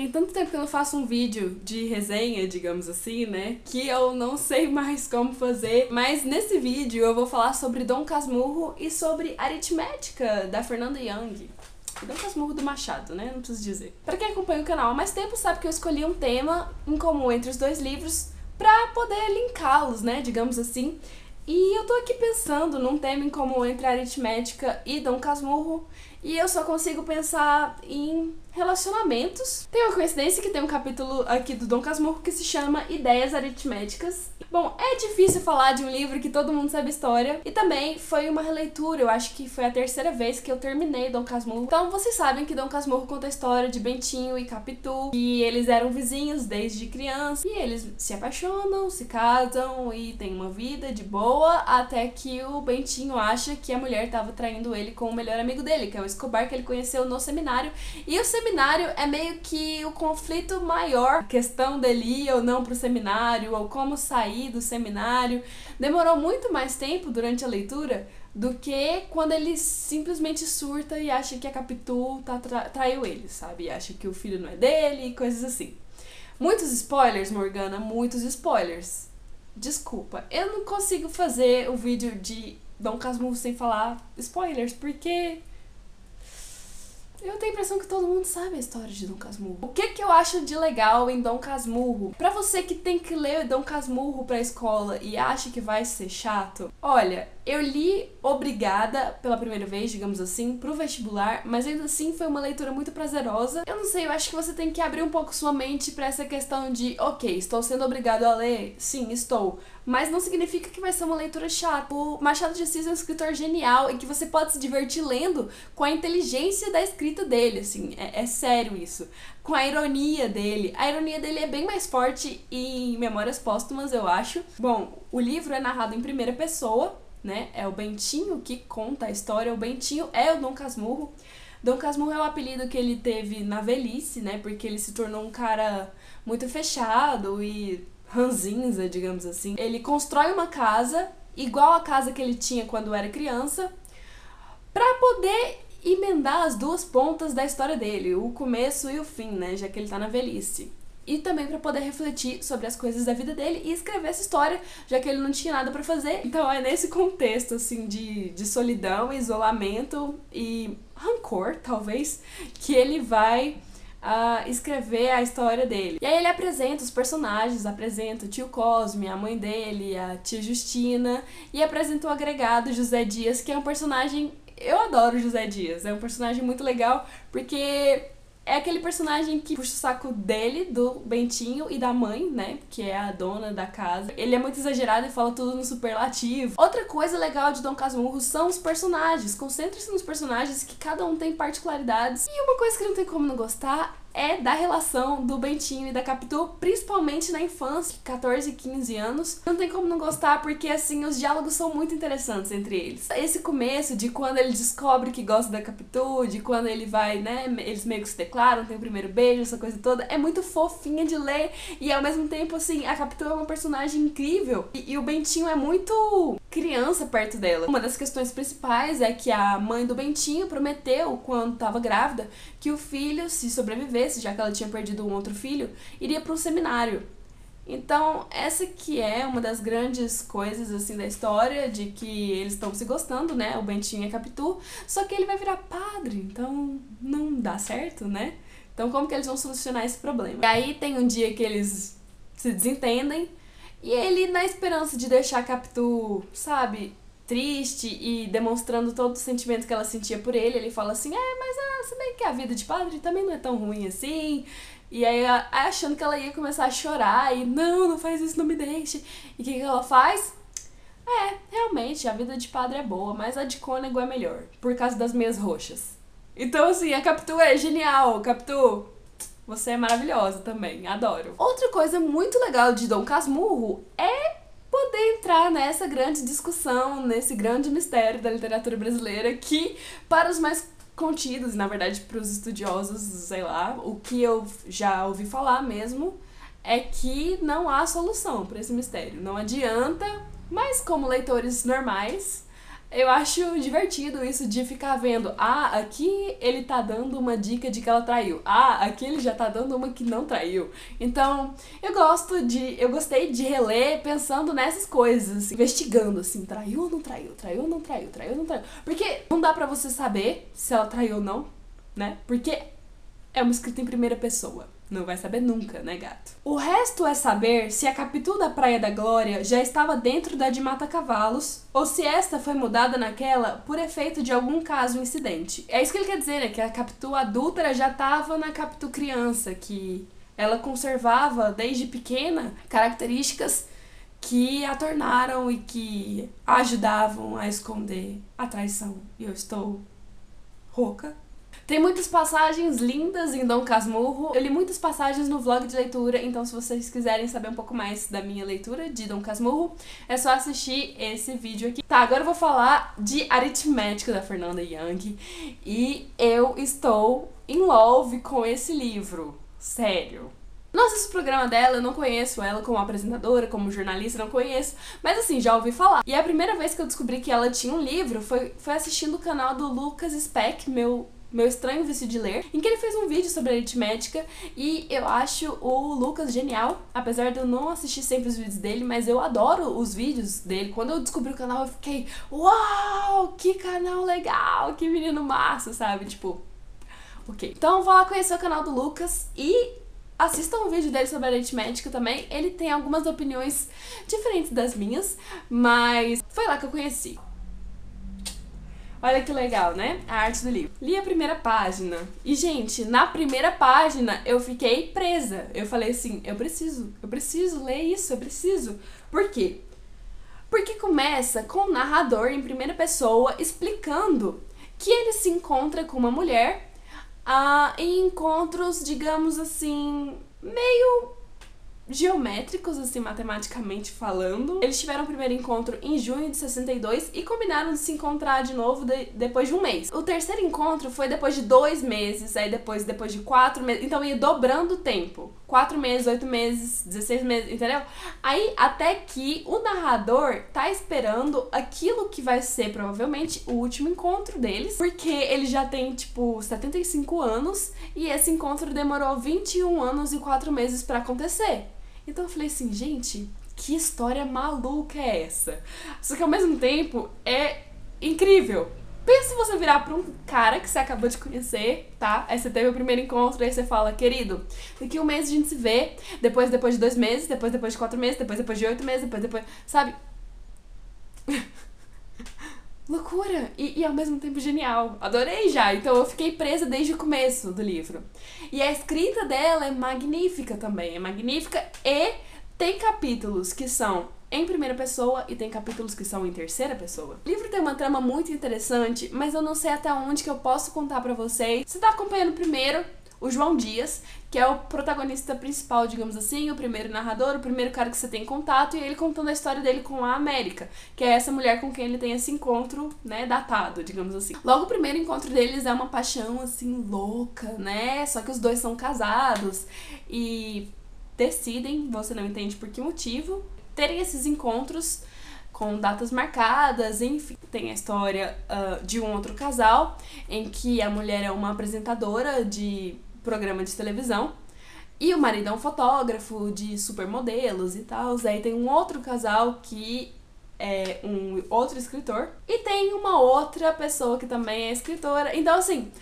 Tem tanto tempo que eu não faço um vídeo de resenha, digamos assim, né? Que eu não sei mais como fazer. Mas nesse vídeo eu vou falar sobre Dom Casmurro e sobre Aritmética, da Fernanda Young. E Dom Casmurro do Machado, né? Não preciso dizer. Pra quem acompanha o canal há mais tempo sabe que eu escolhi um tema em comum entre os dois livros pra poder linká-los, né? Digamos assim. E eu tô aqui pensando num tema em comum entre Aritmética e Dom Casmurro, e eu só consigo pensar em relacionamentos. Tem uma coincidência que tem um capítulo aqui do Dom Casmurro que se chama Ideias Aritméticas. Bom, é difícil falar de um livro que todo mundo sabe a história, e também foi uma releitura, eu acho que foi a terceira vez que eu terminei Dom Casmurro. Então vocês sabem que Dom Casmurro conta a história de Bentinho e Capitu, que eles eram vizinhos desde criança, e eles se apaixonam, se casam e têm uma vida de boa, até que o Bentinho acha que a mulher estava traindo ele com o melhor amigo dele, que é o Escobar, que ele conheceu no seminário. E o seminário é meio que o conflito maior, a questão dele ir ou não pro seminário, ou como sair do seminário. Demorou muito mais tempo durante a leitura do que quando ele simplesmente surta e acha que a Capitu traiu ele, sabe? E acha que o filho não é dele e coisas assim. Muitos spoilers, Morgana, muitos spoilers. Desculpa, eu não consigo fazer o vídeo de Dom Casmurro sem falar spoilers, porque eu tenho a impressão que todo mundo sabe a história de Dom Casmurro. O que eu acho de legal em Dom Casmurro? Pra você que tem que ler Dom Casmurro pra escola e acha que vai ser chato, olha, eu li obrigada pela primeira vez, digamos assim, pro vestibular, mas ainda assim foi uma leitura muito prazerosa. Eu não sei, eu acho que você tem que abrir um pouco sua mente pra essa questão de, ok, estou sendo obrigado a ler? Sim, estou. Mas não significa que vai ser uma leitura chata. O Machado de Assis é um escritor genial e que você pode se divertir lendo com a inteligência da escrita dele, assim, é sério isso. Com a ironia dele. A ironia dele é bem mais forte em Memórias Póstumas, eu acho. Bom, o livro é narrado em primeira pessoa, né? É o Bentinho que conta a história. O Bentinho é o Dom Casmurro. Dom Casmurro é o apelido que ele teve na velhice, né? Porque ele se tornou um cara muito fechado e ranzinza, digamos assim. Ele constrói uma casa igual a casa que ele tinha quando era criança pra poder emendar as duas pontas da história dele, o começo e o fim, né? Já que ele tá na velhice. E também pra poder refletir sobre as coisas da vida dele e escrever essa história, já que ele não tinha nada pra fazer. Então é nesse contexto, assim, de solidão, isolamento e rancor, talvez, que ele vai escrever a história dele. E aí ele apresenta os personagens, apresenta o tio Cosme, a mãe dele, a tia Justina, e apresenta o agregado José Dias, que é um personagem... Eu adoro o José Dias, é um personagem muito legal, porque é aquele personagem que puxa o saco dele, do Bentinho e da mãe, né, que é a dona da casa. Ele é muito exagerado e fala tudo no superlativo. Outra coisa legal de Dom Casmurro são os personagens. Concentre-se nos personagens, que cada um tem particularidades. E uma coisa que não tem como não gostar é da relação do Bentinho e da Capitu, principalmente na infância, 14 e 15 anos. Não tem como não gostar, porque assim, os diálogos são muito interessantes entre eles. Esse começo de quando ele descobre que gosta da Capitu, de quando ele vai, né, eles meio que se declaram, tem o primeiro beijo, essa coisa toda, é muito fofinha de ler, e ao mesmo tempo, assim, a Capitu é uma personagem incrível, e o Bentinho é muito criança perto dela. Uma das questões principais é que a mãe do Bentinho prometeu, quando estava grávida, que o filho, se sobrevivesse, já que ela tinha perdido um outro filho, iria para um seminário. Então, essa que é uma das grandes coisas, assim, da história, de que eles estão se gostando, né, o Bentinho e a Capitu, só que ele vai virar padre, então não dá certo, né? Então, como que eles vão solucionar esse problema? E aí tem um dia que eles se desentendem, e ele, na esperança de deixar a Capitu, sabe, triste e demonstrando todo o sentimento que ela sentia por ele fala assim, mas se bem que a vida de padre também não é tão ruim assim. E aí, achando que ela ia começar a chorar e não faz isso, não me deixe. E o que ela faz? Realmente, a vida de padre é boa, mas a de cônego é melhor, por causa das meias roxas. Então, assim, a Capitu é genial. Capitu, você é maravilhosa também, adoro. Outra coisa muito legal de Dom Casmurro é poder entrar nessa grande discussão, nesse grande mistério da literatura brasileira, que para os mais contidos, na verdade para os estudiosos, sei lá, o que eu já ouvi falar mesmo é que não há solução para esse mistério. Não adianta, mas como leitores normais, Eu acho divertido isso de ficar vendo, aqui ele tá dando uma dica de que ela traiu. Aqui ele já tá dando uma que não traiu. Então, eu gostei de reler pensando nessas coisas, assim, investigando, assim, traiu ou não traiu, traiu ou não traiu, traiu ou não traiu. Porque não dá pra você saber se ela traiu ou não, né? Porque é uma escrita em primeira pessoa. Não vai saber nunca, né, gato? O resto é saber se a Capitu da Praia da Glória já estava dentro da de Mata-Cavalos ou se esta foi mudada naquela por efeito de algum caso incidente. É isso que ele quer dizer, né? Que a Capitu adúltera já estava na Capitu criança, que ela conservava desde pequena características que a tornaram e que a ajudavam a esconder a traição. E eu estou rouca. Tem muitas passagens lindas em Dom Casmurro. Eu li muitas passagens no vlog de leitura, então se vocês quiserem saber um pouco mais da minha leitura de Dom Casmurro, é só assistir esse vídeo aqui. Tá, agora eu vou falar de Aritmética da Fernanda Young e eu estou in love com esse livro. Sério. Não assisto o programa dela, eu não conheço ela como apresentadora, como jornalista, não conheço, mas assim, já ouvi falar. E a primeira vez que eu descobri que ela tinha um livro foi assistindo o canal do Lucas Speck, meu estranho vício de ler, em que ele fez um vídeo sobre aritmética e eu acho o Lucas genial, apesar de eu não assistir sempre os vídeos dele, mas eu adoro os vídeos dele. Quando eu descobri o canal eu fiquei, uau, que canal legal, que menino massa, sabe? Tipo, ok. Então eu vou lá conhecer o canal do Lucas e assistam o vídeo dele sobre aritmética também. Ele tem algumas opiniões diferentes das minhas, mas foi lá que eu conheci. Olha que legal, né? A arte do livro. Li a primeira página e, gente, na primeira página eu fiquei presa. Eu falei assim, eu preciso ler isso, eu preciso. Por quê? Porque começa com o narrador em primeira pessoa explicando que ele se encontra com uma mulher em encontros, digamos assim, meio geométricos, assim, matematicamente falando. Eles tiveram o primeiro encontro em junho de 62 e combinaram de se encontrar de novo depois de um mês. O terceiro encontro foi depois de 2 meses, aí depois de 4 meses, então ia dobrando o tempo. 4 meses, 8 meses, 16 meses, entendeu? Aí até que o narrador tá esperando aquilo que vai ser provavelmente o último encontro deles, porque ele já tem, tipo, 75 anos e esse encontro demorou 21 anos e 4 meses pra acontecer. Então eu falei assim, gente, que história maluca é essa? Só que ao mesmo tempo é incrível. Pensa se você virar pra um cara que você acabou de conhecer, tá? Aí você teve o primeiro encontro, aí você fala, querido, daqui um mês a gente se vê, depois de 2 meses, depois de 4 meses, depois de 8 meses, depois, sabe? Loucura! E ao mesmo tempo genial. Adorei já, então eu fiquei presa desde o começo do livro. E a escrita dela é magnífica também, é magnífica e tem capítulos que são em primeira pessoa e tem capítulos que são em terceira pessoa. O livro tem uma trama muito interessante, mas eu não sei até onde que eu posso contar pra vocês. Você tá acompanhando primeiro o João Dias, que é o protagonista principal, digamos assim, o primeiro narrador, o primeiro cara que você tem contato, e ele contando a história dele com a América, que é essa mulher com quem ele tem esse encontro, né, datado, digamos assim. Logo, o primeiro encontro deles é uma paixão, assim, louca, né, só que os dois são casados e decidem, você não entende por que motivo, terem esses encontros com datas marcadas, enfim. Tem a história de um outro casal, em que a mulher é uma apresentadora de programa de televisão e o marido é um fotógrafo de supermodelos e tal. Aí tem um outro casal que é um outro escritor e tem uma outra pessoa que também é escritora. Então, assim,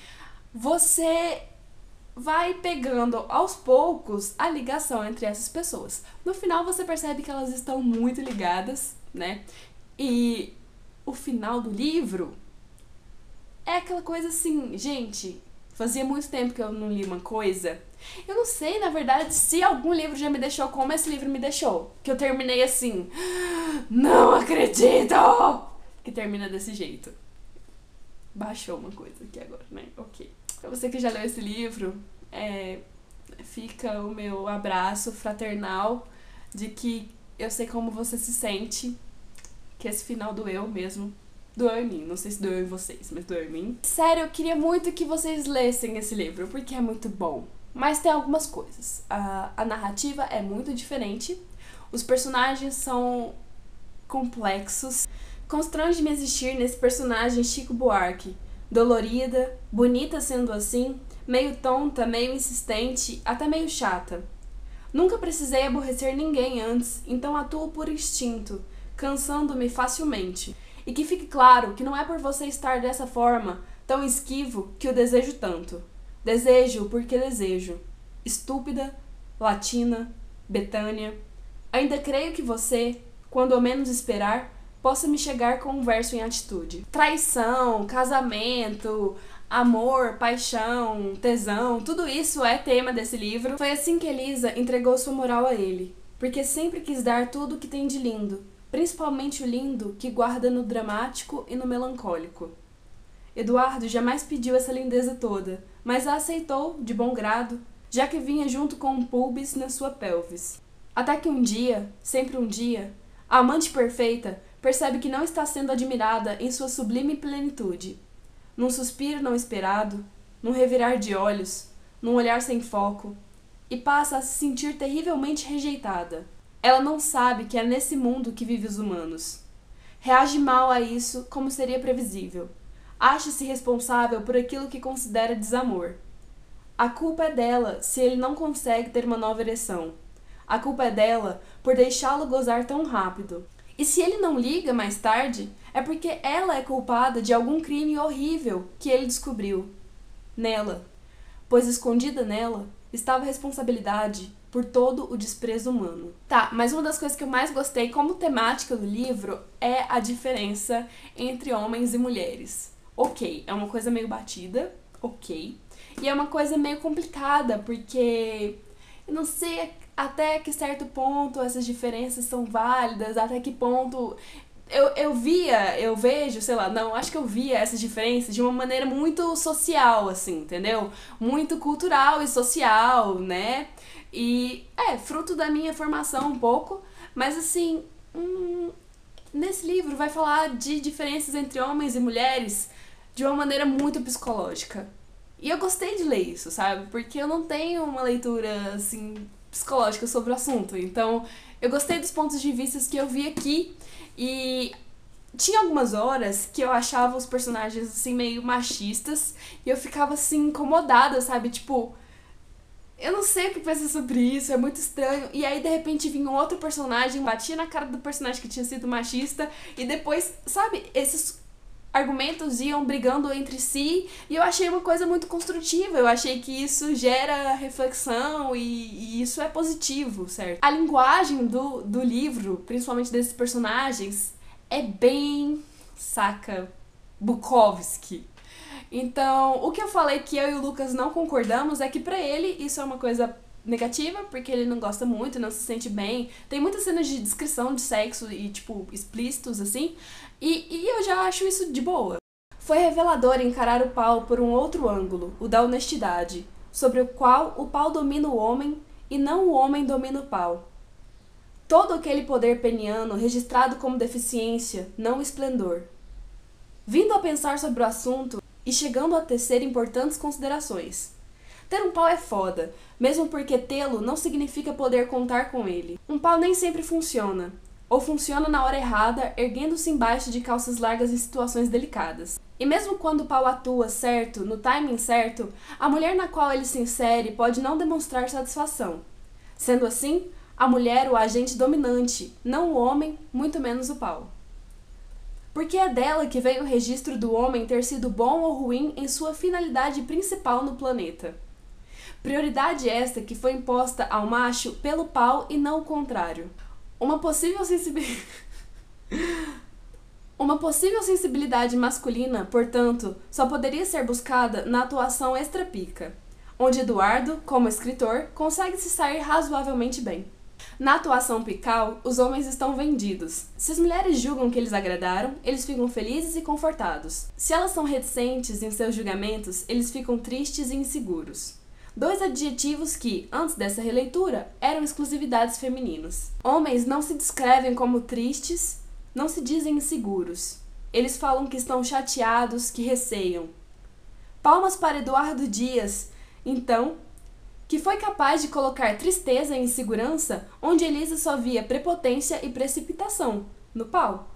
você vai pegando aos poucos a ligação entre essas pessoas. No final você percebe que elas estão muito ligadas, né? E o final do livro é aquela coisa assim, gente, fazia muito tempo que eu não li uma coisa. Eu não sei, na verdade, se algum livro já me deixou como esse livro me deixou. Que eu terminei assim, não acredito! Que termina desse jeito. Baixou uma coisa aqui agora, né? Ok. Pra você que já leu esse livro, fica o meu abraço fraternal de que eu sei como você se sente, que esse final doeu mesmo. Doeu em mim, não sei se doeu em vocês, mas doeu em mim. Sério, eu queria muito que vocês lessem esse livro, porque é muito bom. Mas tem algumas coisas. A narrativa é muito diferente, os personagens são complexos, Constrange-me existir nesse personagem Chico Buarque, dolorida, bonita sendo assim, meio tonta, meio insistente, até meio chata. Nunca precisei aborrecer ninguém antes, então atuo por instinto, cansando-me facilmente. E que fique claro que não é por você estar dessa forma, tão esquivo, que o desejo tanto. Desejo porque desejo. Estúpida, latina, Betânia. Ainda creio que você, quando ao menos esperar, possa me chegar com um verso em atitude. Traição, casamento, amor, paixão, tesão, tudo isso é tema desse livro. Foi assim que Elisa entregou sua moral a ele, porque sempre quis dar tudo o que tem de lindo, principalmente o lindo que guarda no dramático e no melancólico. Eduardo jamais pediu essa lindeza toda, mas a aceitou de bom grado, já que vinha junto com um púbis na sua pelvis. Até que um dia, sempre um dia, a amante perfeita percebe que não está sendo admirada em sua sublime plenitude. Num suspiro não esperado, num revirar de olhos, num olhar sem foco, e passa a se sentir terrivelmente rejeitada. Ela não sabe que é nesse mundo que vivem os humanos. Reage mal a isso, como seria previsível. Acha-se responsável por aquilo que considera desamor. A culpa é dela se ele não consegue ter uma nova ereção. A culpa é dela por deixá-lo gozar tão rápido. E se ele não liga mais tarde, é porque ela é culpada de algum crime horrível que ele descobriu. Nela. Pois escondida nela estava a responsabilidade por todo o desprezo humano. Tá, mas uma das coisas que eu mais gostei como temática do livro é a diferença entre homens e mulheres. Ok, é uma coisa meio batida, ok. E é uma coisa meio complicada, porque eu não sei até que certo ponto essas diferenças são válidas, até que ponto eu vejo, sei lá, não, acho que eu via essas diferenças de uma maneira muito social, assim, entendeu? Muito cultural e social, né? E fruto da minha formação um pouco, mas assim, nesse livro vai falar de diferenças entre homens e mulheres de uma maneira muito psicológica. E eu gostei de ler isso, sabe? Porque eu não tenho uma leitura, assim, psicológica sobre o assunto. Então, eu gostei dos pontos de vista que eu vi aqui. E tinha algumas horas que eu achava os personagens, assim, meio machistas. E eu ficava, assim, incomodada, sabe? Tipo, eu não sei o que pensar sobre isso, é muito estranho. E aí, de repente, vinha um outro personagem, batia na cara do personagem que tinha sido machista. E depois, sabe, esses argumentos iam brigando entre si, e eu achei uma coisa muito construtiva, eu achei que isso gera reflexão e isso é positivo, certo? A linguagem do livro, principalmente desses personagens, é bem, saca, Bukowski. Então, o que eu falei que eu e o Lucas não concordamos é que pra ele isso é uma coisa negativa, porque ele não gosta muito, não se sente bem. Tem muitas cenas de descrição de sexo e, tipo, explícitos, assim, e eu já acho isso de boa. Foi revelador encarar o pau por um outro ângulo, o da honestidade, sobre o qual o pau domina o homem e não o homem domina o pau. Todo aquele poder peniano registrado como deficiência, não esplendor. Vindo a pensar sobre o assunto e chegando a tecer importantes considerações. Ter um pau é foda, mesmo porque tê-lo não significa poder contar com ele. Um pau nem sempre funciona, ou funciona na hora errada, erguendo-se embaixo de calças largas em situações delicadas. E mesmo quando o pau atua certo, no timing certo, a mulher na qual ele se insere pode não demonstrar satisfação. Sendo assim, a mulher o agente dominante, não o homem, muito menos o pau. Porque é dela que vem o registro do homem ter sido bom ou ruim em sua finalidade principal no planeta. Prioridade esta que foi imposta ao macho pelo pau e não o contrário. Uma possível sensibilidade masculina, portanto, só poderia ser buscada na atuação extrapica, onde Eduardo, como escritor, consegue se sair razoavelmente bem. Na atuação pical, os homens estão vendidos. Se as mulheres julgam que eles agradaram, eles ficam felizes e confortados. Se elas são reticentes em seus julgamentos, eles ficam tristes e inseguros. Dois adjetivos que, antes dessa releitura, eram exclusividades femininas. Homens não se descrevem como tristes, não se dizem inseguros. Eles falam que estão chateados, que receiam. Palmas para Eduardo Dias, então, que foi capaz de colocar tristeza e insegurança onde Elisa só via prepotência e precipitação, no pau.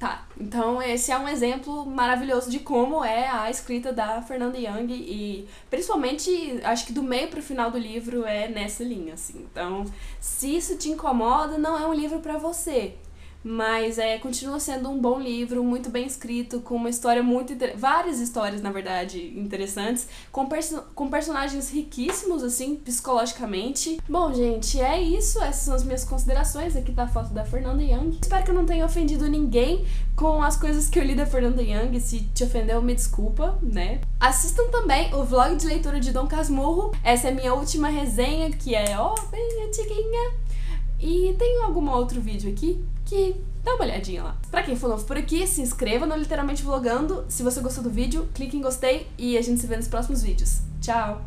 Tá, então esse é um exemplo maravilhoso de como é a escrita da Fernanda Young e principalmente, acho que do meio pro final do livro é nessa linha, assim. Então, se isso te incomoda, não é um livro pra você. Mas continua sendo um bom livro, muito bem escrito, com uma história várias histórias, na verdade, interessantes, com personagens riquíssimos, assim, psicologicamente. Bom, gente, é isso. Essas são as minhas considerações. Aqui tá a foto da Fernanda Young. Espero que eu não tenha ofendido ninguém com as coisas que eu li da Fernanda Young. Se te ofendeu, me desculpa, né? Assistam também o vlog de leitura de Dom Casmurro. Essa é a minha última resenha, que é, bem antiguinha. E tem algum outro vídeo aqui que dá uma olhadinha lá. Pra quem for novo por aqui, se inscreva no Literalmente Vlogando. Se você gostou do vídeo, clique em gostei e a gente se vê nos próximos vídeos. Tchau!